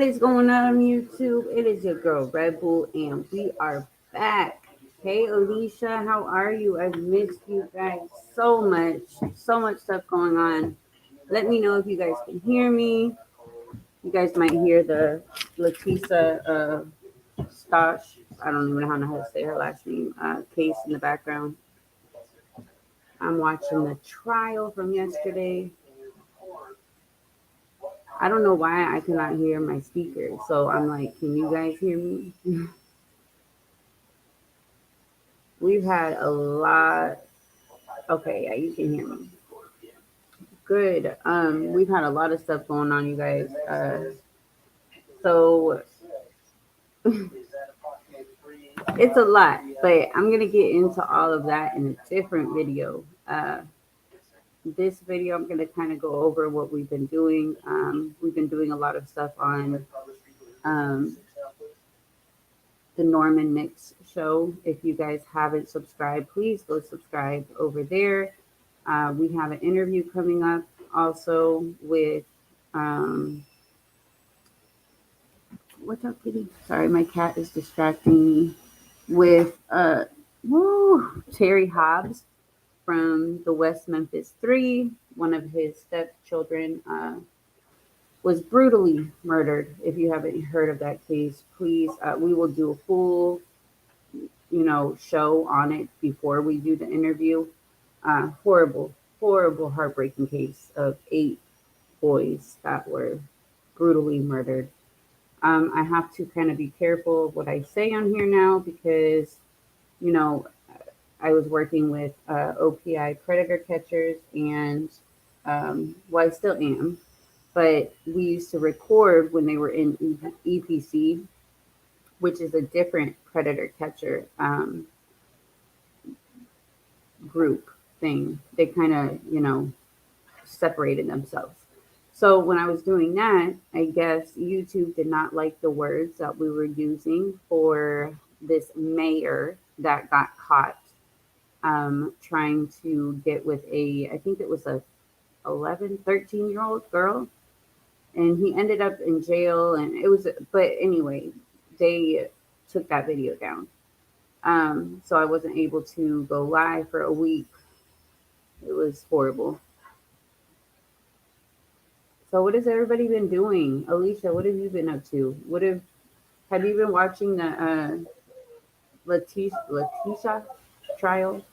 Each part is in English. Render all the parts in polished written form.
What is going on YouTube? It is your girl Red Bull, and we are back. Hey Alicia, how are you? I've missed you guys so much. So much stuff going on. Let me know if you guys can hear me. You guys might hear the Latisa Stosh. I don't even know how to say her last name. Case in the background. I'm watching the trial from yesterday. I don't know why I cannot hear my speakers. So I'm like, can you guys hear me? We've had a lot. Okay, yeah, you can hear me. Good. We've had a lot of stuff going on, you guys. So it's a lot, but I'm gonna get into all of that in a different video. This video, I'm gonna kind of go over what we've been doing. We've been doing a lot of stuff on um, the Norman Nix show. If you guys haven't subscribed, please go subscribe over there. We have an interview coming up also with what's up, kitty? Sorry, my cat is distracting me. With Terry Hobbs from the West Memphis Three. One of his stepchildren was brutally murdered. If you haven't heard of that case, please, we will do a full, show on it before we do the interview. Horrible, horrible, heartbreaking case of 8 boys that were brutally murdered. I have to kind of be careful of what I say on here now because, you know, I was working with OPI predator catchers and, well, I still am, but we used to record when they were in EPC, which is a different predator catcher group thing. They kind of, separated themselves. So when I was doing that, I guess YouTube did not like the words that we were using for this mayor that got caught trying to get with I think it was a 11, 13-year-old girl. And he ended up in jail. And it was, but anyway, they took that video down. So I wasn't able to go live for a week. It was horrible. So what has everybody been doing? Alicia, what have you been up to? Have you been watching the Letitia trial?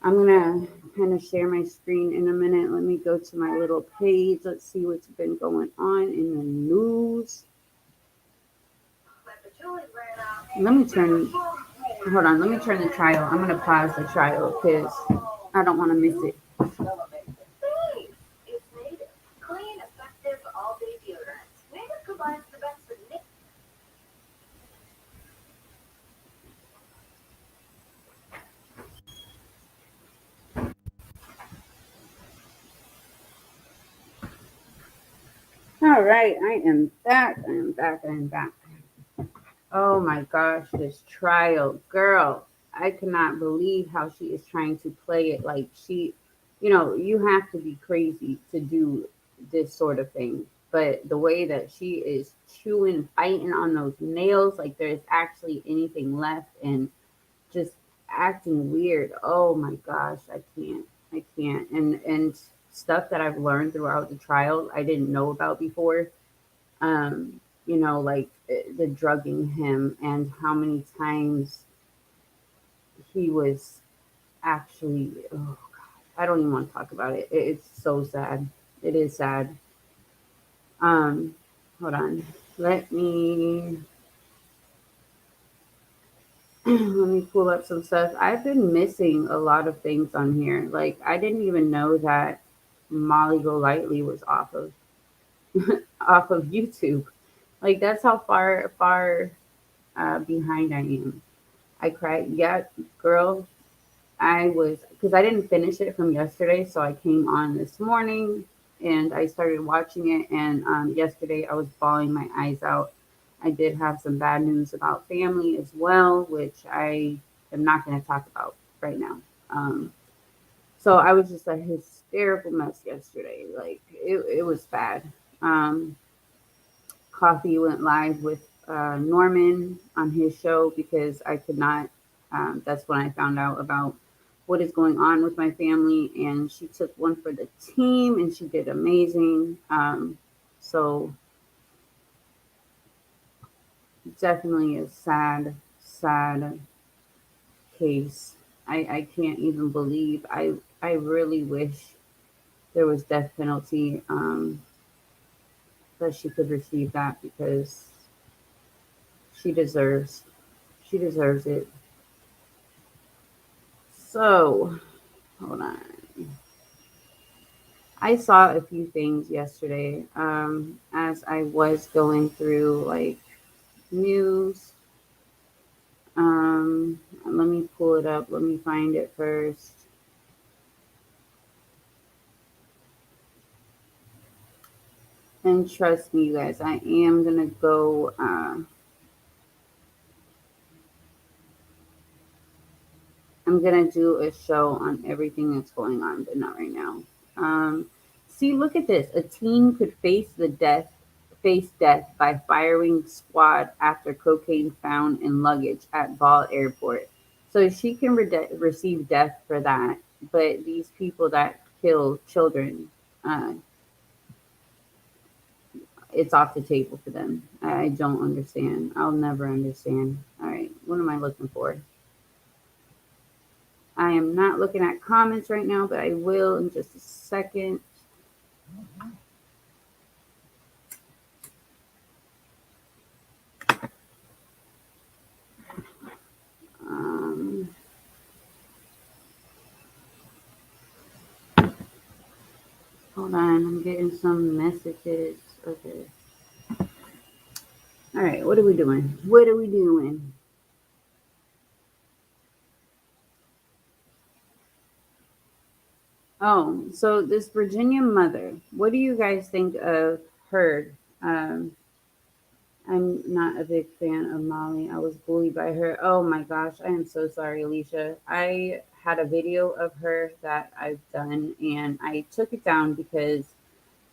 I'm gonna kind of share my screen in a minute. Let me go to my little page. Let's see what's been going on in the news. Let me turn. Hold on. Let me turn the trial. I'm gonna pause the trial because I don't want to miss it. All right, I am back. I am back. I am back. Oh my gosh, this trial, girl. I cannot believe how she is trying to play it like you have to be crazy to do this sort of thing. But the way that she is chewing, biting on those nails, like there's actually anything left, and just acting weird. Oh my gosh, I can't. I can't. And stuff that I've learned throughout the trial I didn't know about before. Like the drugging him and how many times he was actually, oh God, I don't even want to talk about it. It's so sad. It is sad. Um, Hold on. Let me let me pull up some stuff. I've been missing a lot of things on here. Like I didn't even know that Molly Golightly was off of YouTube. Like that's how far behind I am. I cried. Yeah, girl. I was because I didn't finish it from yesterday, so I came on this morning and I started watching it. And yesterday I was bawling my eyes out. I did have some bad news about family as well, which I am not going to talk about right now. So I was just a hysterical mess yesterday. Like it was bad. Um, Coffee went live with Norman on his show because I could not. That's when I found out about what is going on with my family, and she took one for the team, and she did amazing. So definitely a sad, sad case. I can't even believe. I really wish there was death penalty, that she could receive that because she deserves she deserves it. So hold on. I saw a few things yesterday as I was going through like news. Let me pull it up. Let me find it first. And trust me, you guys, I am gonna go. I'm gonna do a show on everything that's going on, but not right now. Um, See, look at this. A teen could face death by firing squad after cocaine found in luggage at Ball Airport. So she can receive death for that, but these people that kill children, uh, it's off the table for them. I don't understand. I'll never understand. All right, what am I looking for? I am not looking at comments right now, but I will in just a second. Um, Hold on, I'm getting some messages. Okay. All right, what are we doing? What are we doing? Oh, so this Virginia mother, what do you guys think of her? Um, I'm not a big fan of Molly. I was bullied by her. Oh my gosh, I am so sorry, Alicia. I had a video of her that I've done and I took it down because,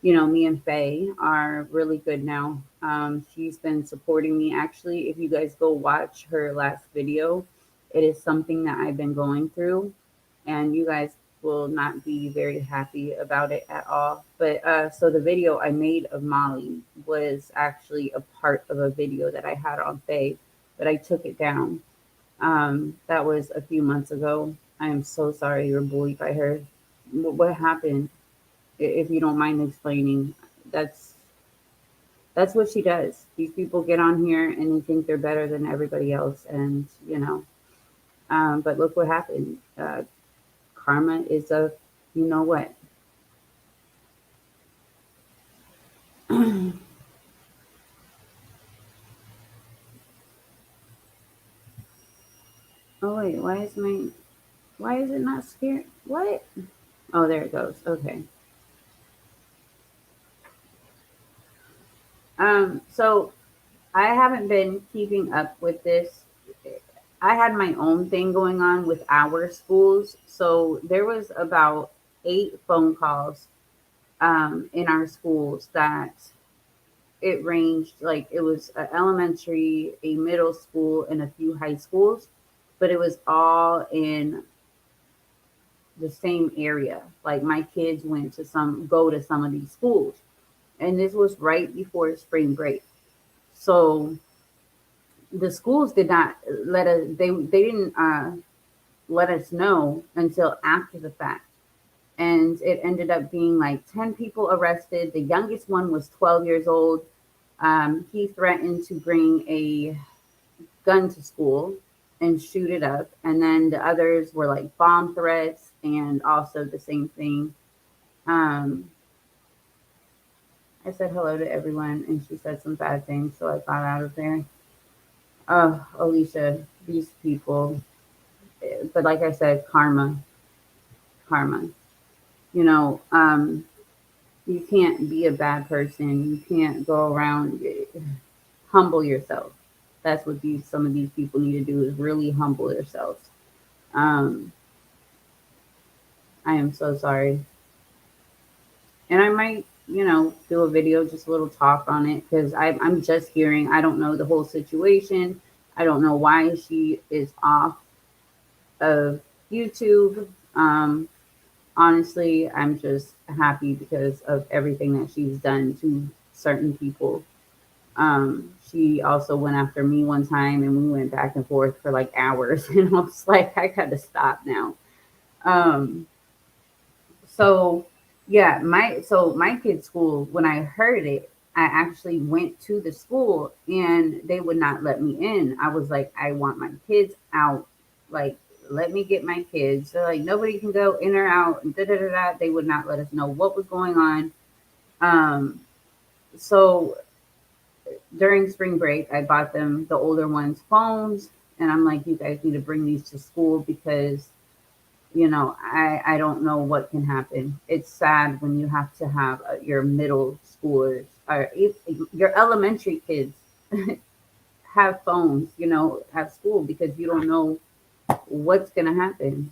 me and Faye are really good now. She's been supporting me. Actually, if you guys go watch her last video, it is something that I've been going through, and you guys will not be very happy about it at all. But so the video I made of Molly was actually a part of a video that I had on Faye, but I took it down. That was a few months ago. I am so sorry you were bullied by her. What happened? If you don't mind explaining, that's that's what she does. These people get on here and they think they're better than everybody else, and but look what happened. Karma is a, you know what? Oh wait, why is it not scared? What? Oh, there it goes. Okay. So I haven't been keeping up with this. I had my own thing going on with our schools. So there was about 8 phone calls in our schools that it ranged, like it was a elementary, a middle school, and a few high schools, but it was all in the same area. Like my kids go to some of these schools, and this was right before spring break. So the schools did not let us. They didn't let us know until after the fact, and it ended up being like 10 people arrested. The youngest one was 12 years old. He threatened to bring a gun to school and shoot it up, and then the others were like bomb threats and also the same thing. Um, I said hello to everyone, and she said some bad things, so I got out of there. Oh, Alicia, these people. But like I said, karma, karma. You know, you can't be a bad person. You can't go around. Humble yourself. That's what some of these people need to do is really humble themselves. Um, I am so sorry, and I might do a video, just a little talk on it because I'm just hearing. I don't know the whole situation. I don't know why she is off of YouTube. Honestly, I'm just happy because of everything that she's done to certain people. She also went after me one time and we went back and forth for like hours. And I was like, I gotta stop now. Um, so yeah, my kid's school, when I heard it, I actually went to the school and they would not let me in. I was like, I want my kids out. Like, let me get my kids. So like nobody can go in or out and da da da da. They would not let us know what was going on. Um, so during spring break, I bought them the older ones phones, and I'm like, you guys need to bring these to school because I don't know what can happen. It's sad when you have to have your middle schoolers or if, your elementary kids have phones, at school because you don't know what's gonna happen.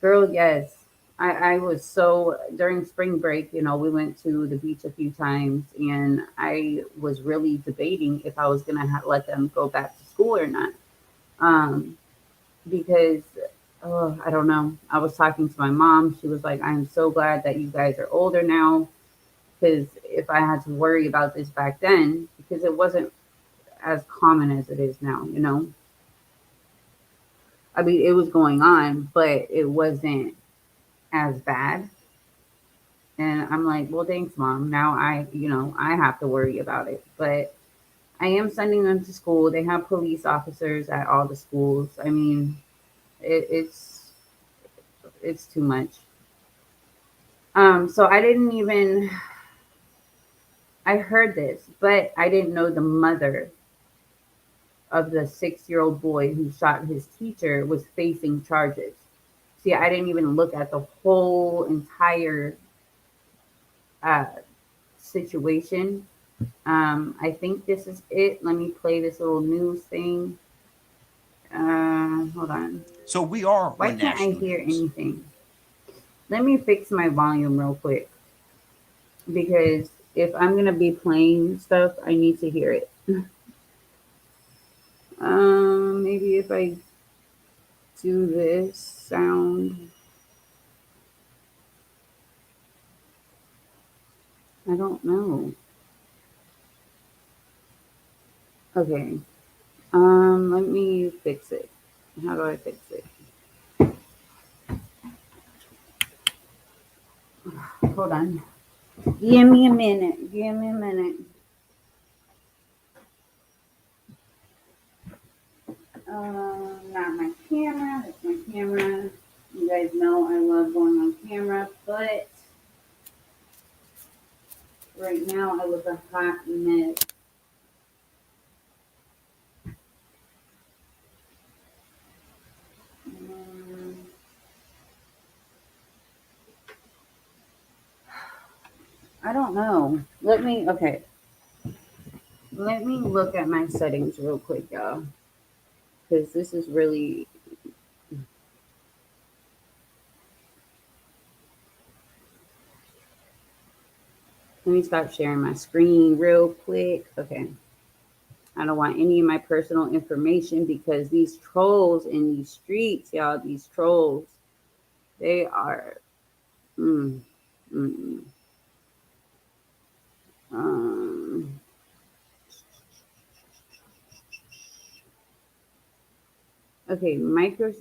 Girl, yes. I was so during spring break, we went to the beach a few times and I was really debating if I was going to let them go back to school or not. Um, because, oh, I don't know. I was talking to my mom. She was like, I'm so glad that you guys are older now. Because if I had to worry about this back then, because it wasn't as common as it is now. I mean, it was going on, but it wasn't as bad. And I'm like, well, thanks, mom. Now I have to worry about it. But I am sending them to school. They have police officers at all the schools. I mean, it's too much. So I didn't even I heard this, but I didn't know the mother of the 6-year-old boy who shot his teacher was facing charges. See, I didn't even look at the whole entire uh, situation. I think this is it. Let me play this little news thing. Hold on. So we are Why on can't I national hear news. anything? Let me fix my volume real quick because if I'm gonna be playing stuff, I need to hear it. Maybe if I do this sound, I don't know. Okay. Let me fix it. How do I fix it? Hold on. Give me a minute. Give me a minute. Not my camera. That's my camera. You guys know I love going on camera, but right now I look a hot mess. Um, I don't know. Okay. Let me look at my settings real quick, y'all, because this is really. Let me stop sharing my screen real quick. Okay. I don't want any of my personal information because these trolls in these streets, y'all, these trolls, they are. Mm, mm, mm. Um, okay, micro.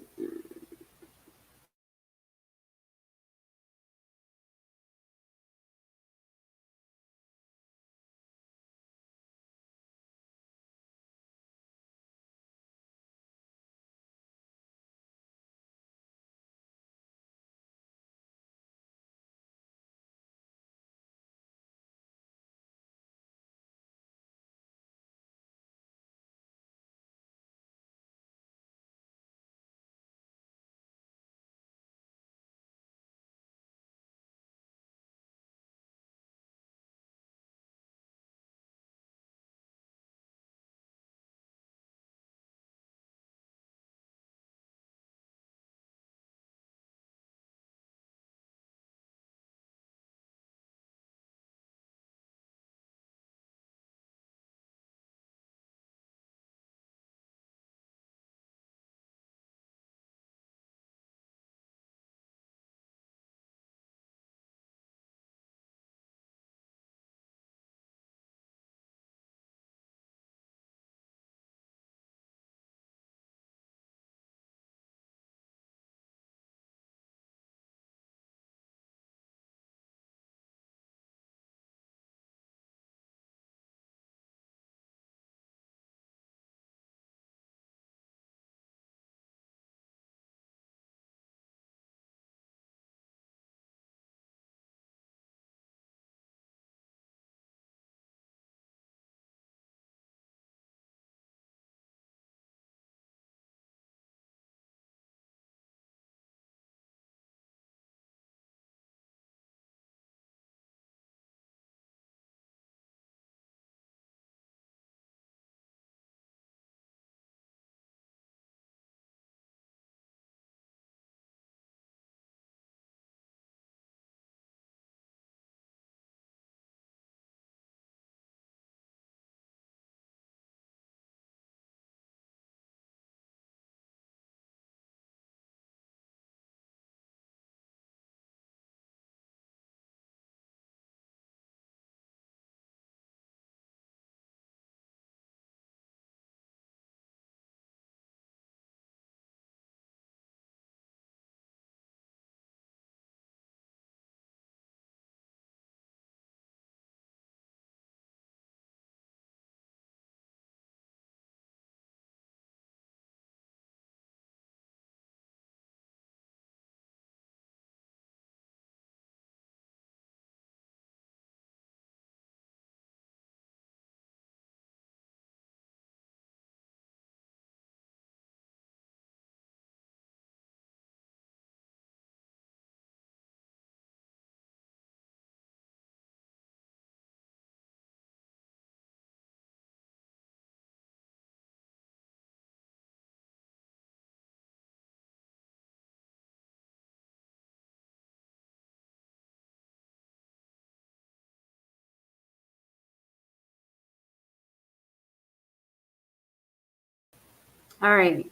All right.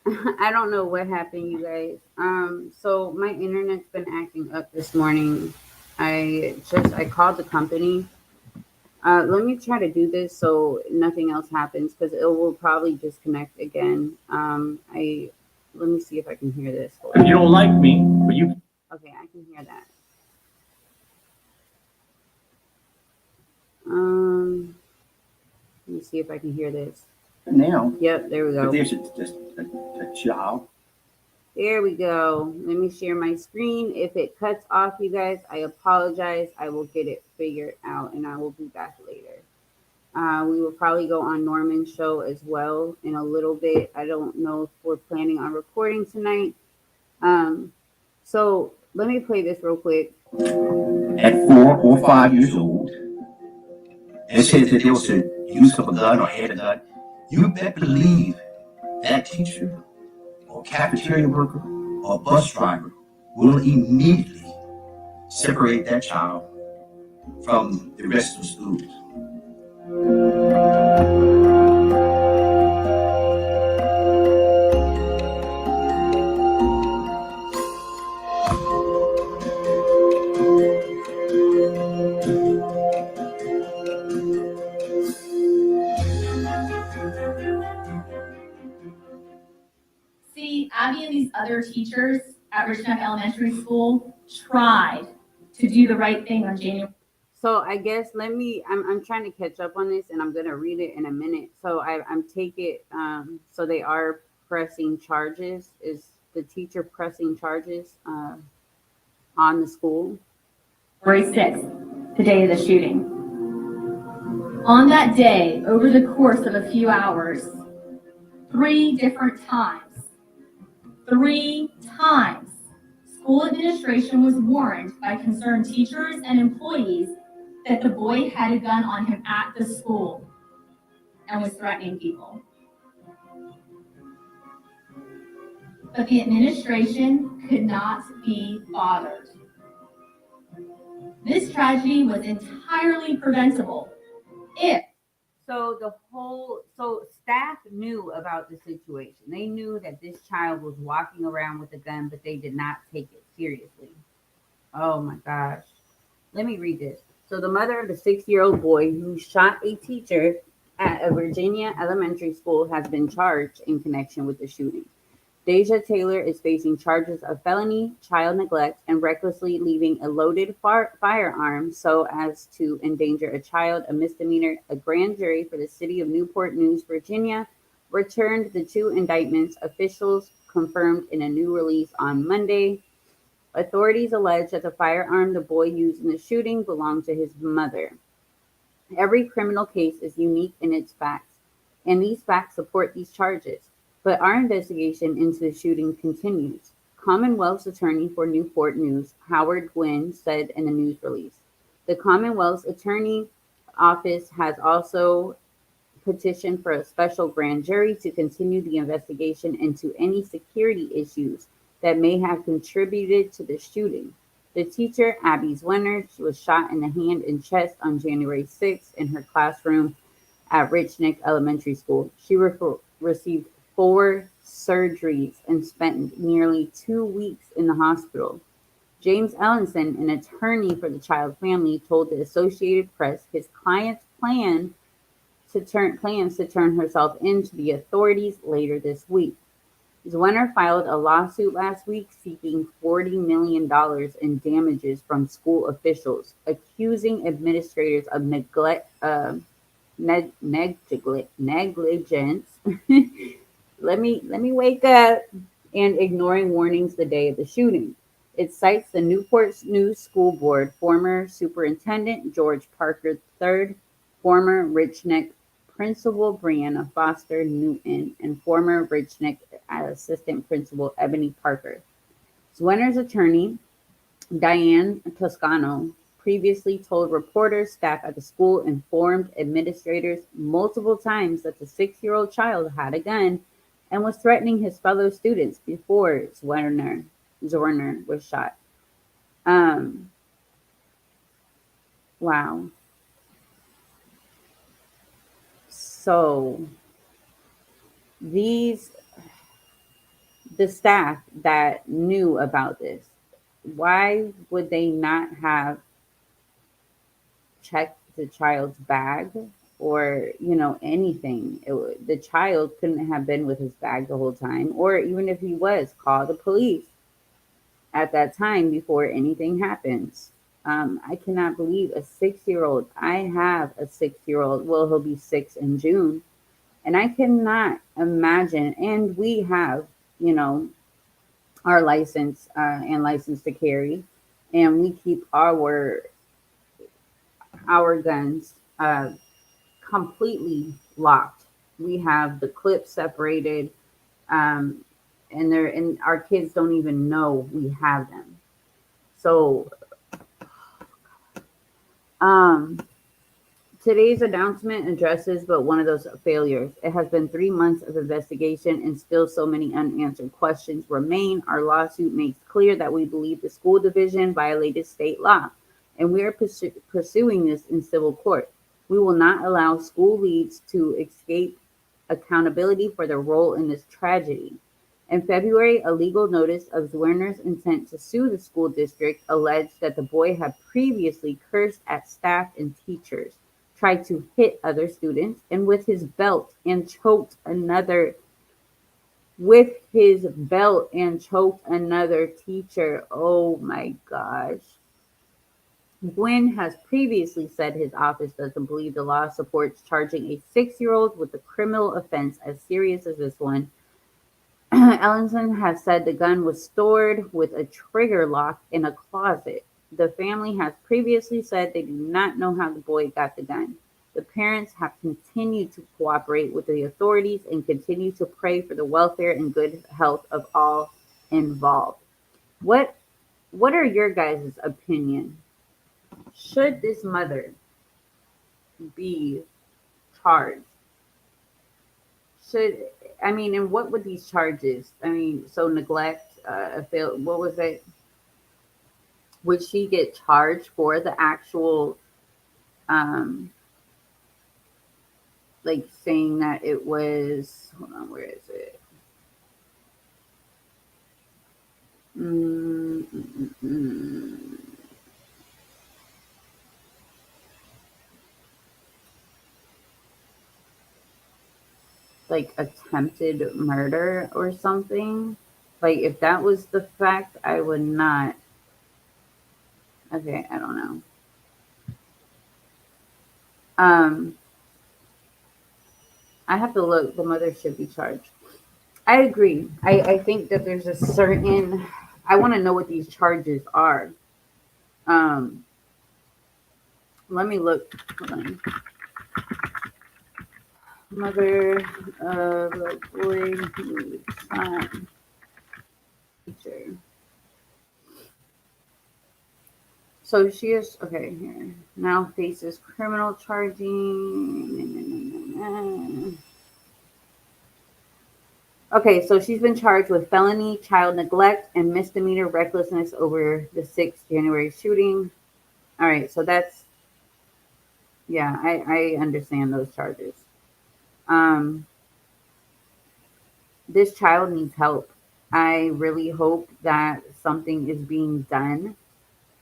I don't know what happened, you guys. So my internet's been acting up this morning. I called the company. Let me try to do this so nothing else happens because it will probably disconnect again. I Let me see if I can hear this. Hold If you on. don't like me, but you Okay, I can hear that. Let me see if I can hear this. now, Yep, there we but go. there's a child. There we go. Let me share my screen. If it cuts off, you guys, I apologize. I will get it figured out and I will be back later. We will probably go on Norman's show as well in a little bit. I don't know if we're planning on recording tonight. Um, so let me play this real quick. At 4 or 5 years old, and said that there was a use of a gun or had a gun, you better believe that teacher or cafeteria worker or bus driver will immediately separate that child from the rest of the schools. See, Abby and these other teachers at Richmond Elementary School tried to do the right thing on January. So I guess I'm trying to catch up on this and I'm gonna read it in a minute. So I'm take it so they are pressing charges. Is the teacher pressing charges on the school? January 6th, the day of the shooting. On that day, over the course of a few hours, 3 times, school administration was warned by concerned teachers and employees that the boy had a gun on him at the school and was threatening people. But the administration could not be bothered. This tragedy was entirely preventable if So staff knew about the situation. They knew that this child was walking around with a gun, but they did not take it seriously. Oh my gosh. Let me read this. So the mother of the 6-year-old boy who shot a teacher at a Virginia elementary school has been charged in connection with the shooting. Deja Taylor is facing charges of felony, child neglect, and recklessly leaving a loaded firearm so as to endanger a child, a misdemeanor. A grand jury for the city of Newport News, Virginia, returned the two indictments, officials confirmed in a new release on Monday. Authorities allege that the firearm the boy used in the shooting belonged to his mother. Every criminal case is unique in its facts, and these facts support these charges. But our investigation into the shooting continues. Commonwealth's attorney for Newport News, Howard Gwynn, said in a news release. The Commonwealth's attorney office has also petitioned for a special grand jury to continue the investigation into any security issues that may have contributed to the shooting. The teacher, Abby Zwener, was shot in the hand and chest on January 6th in her classroom at Rich Nick Elementary School. She received 4 surgeries and spent nearly 2 weeks in the hospital. James Ellenson, an attorney for the child family, told the Associated Press his client's plans to turn herself in to the authorities later this week. Zwener filed a lawsuit last week seeking $40 million in damages from school officials, accusing administrators of negligence. let me wake up, and ignoring warnings the day of the shooting. It cites the Newport News School Board, former Superintendent George Parker III, former Rich Neck Principal Brianna Foster Newton, and former Rich Neck Assistant Principal Ebony Parker. Zwener's attorney, Diane Toscano, previously told reporters staff at the school informed administrators multiple times that the 6-year-old child had a gun and was threatening his fellow students before Zorner was shot. Um, wow. So These the staff that knew about this, why would they not have checked the child's bag or anything? The child couldn't have been with his bag the whole time, or even if he was, call the police at that time before anything happens. I cannot believe a 6 year old. I have a 6 year old. Well, he'll be 6 in June. And I cannot imagine. And we have, you know, our license and license to carry. And we keep our guns completely locked. We have the clips separated, um, and our kids don't even know we have them. So um, today's announcement addresses but one of those failures. It has been 3 months of investigation and still so many unanswered questions remain. Our lawsuit makes clear that we believe the school division violated state law, and we are pursuing this in civil court. We will not allow school leads to escape accountability for their role in this tragedy. In February, a legal notice of Werner's intent to sue the school district alleged that the boy had previously cursed at staff and teachers, tried to hit other students, and with his belt and choked another teacher. Oh my gosh. Gwynn has previously said his office doesn't believe the law supports charging a 6 year old with a criminal offense as serious as this one. Ellenson has said the gun was stored with a trigger lock in a closet. The family has previously said they do not know how the boy got the gun. The parents have continued to cooperate with the authorities and continue to pray for the welfare and good health of all involved. What what are your guys' opinion? Should this mother be charged? Should I mean, and what would these charges? I mean, so neglect, fail. What was it? Would she get charged for the actual, um, like saying that it was? Hold on, where is it? Mm, mm, mm, mm. Like attempted murder or something. Like if that was the fact, I would not. Okay, I don't know. Um, I have to look. The mother should be charged. I agree. I think that there's a certain. I want to know what these charges are. Um, Let me look. Hold on. Mother of a boy who shot teacher. So she is okay here. Now faces criminal charging. Okay, so she's been charged with felony child neglect and misdemeanor recklessness over the 6th January shooting. All right, so that's yeah, I understand those charges. Um, this child needs help. I really hope that something is being done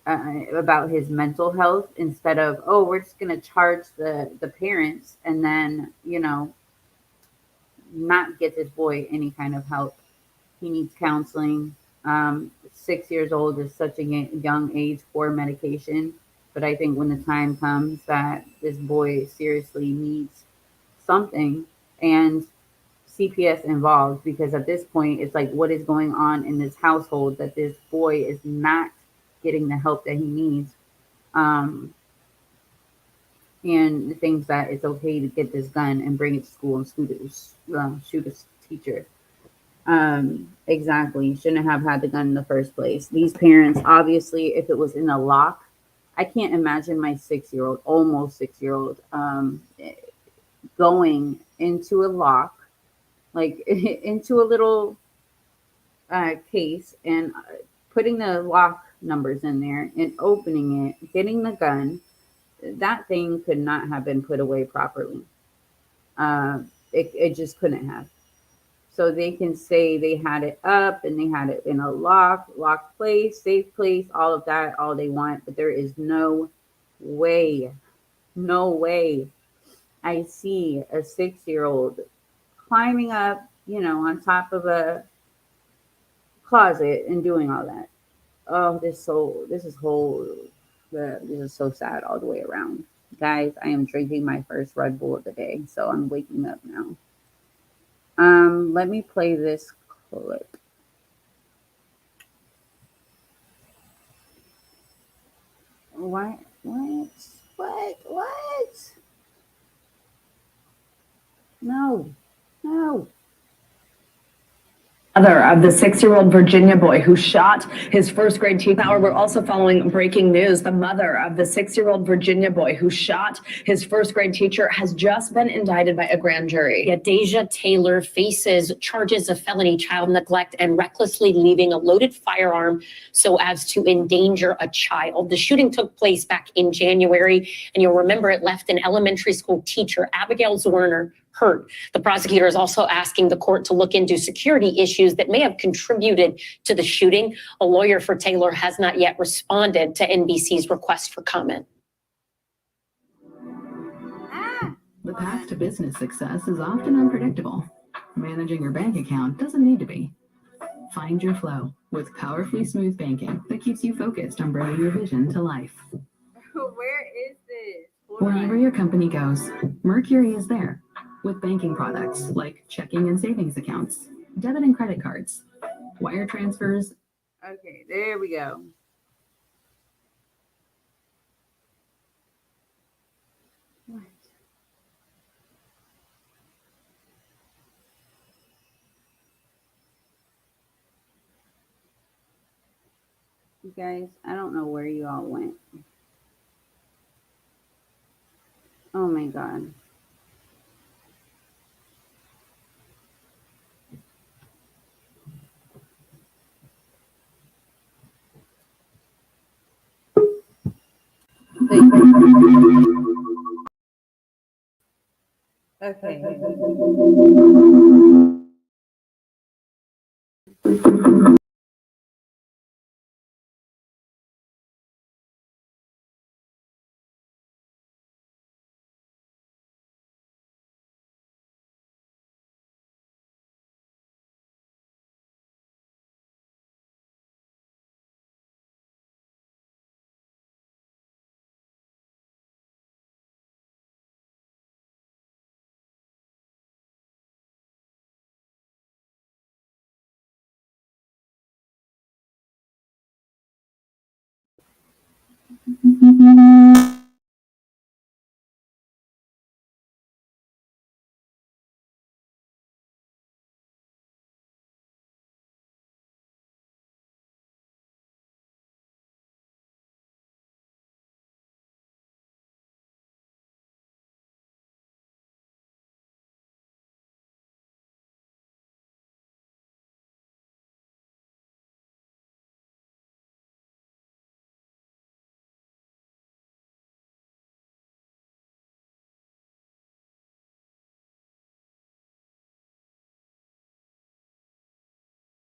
about his mental health instead of, oh, we're just going to charge the parents and then not get this boy any kind of help. He needs counseling. 6 years old is such a young age for medication, but I think when the time comes that this boy seriously needs something and CPS involved, because at this point it's like, what is going on in this household that this boy is not getting the help that he needs? Um, and thinks that it's okay to get this gun and bring it to school and shoot a teacher. Exactly. Shouldn't have had the gun in the first place. These parents, obviously, if it was in a lock, I can't imagine my 6 year old, almost 6 year old, going into a lock, like into a little case and putting the lock numbers in there and opening it, getting the gun. That thing could not have been put away properly. Uh, it just couldn't have. So they can say they had it up and they had it in a locked place, safe place, all of that, all they want. But there is way, no way I see a 6 year old climbing up, on top of a closet and doing all that. Oh, this is so sad all the way around. Guys, I am drinking my first Red Bull of the day, so I'm waking up now. Let me play this clip. What? What? What? No. No. Mother of the 6-year-old Virginia boy who shot his first grade teacher. Now we're also following breaking news. The mother of the 6-year-old Virginia boy who shot his first grade teacher has just been indicted by a grand jury. Yeah, Deja Taylor faces charges of felony child neglect and recklessly leaving a loaded firearm so as to endanger a child. The shooting took place back in January, and you'll remember it left an elementary school teacher, Abigail Zwerner, hurt. The prosecutor is also asking the court to look into security issues that may have contributed to the shooting. A lawyer for Taylor has not yet responded to NBC's request for comment. The path to business success is often unpredictable. Managing your bank account doesn't need to be. Find your flow with powerfully smooth banking that keeps you focused on bringing your vision to life. Where is this? Wherever your company goes, Mercury is there with banking products like checking and savings accounts, debit and credit cards, wire transfers. Okay, there we go. What? You guys, I don't know where you all went. Oh my God. Okay.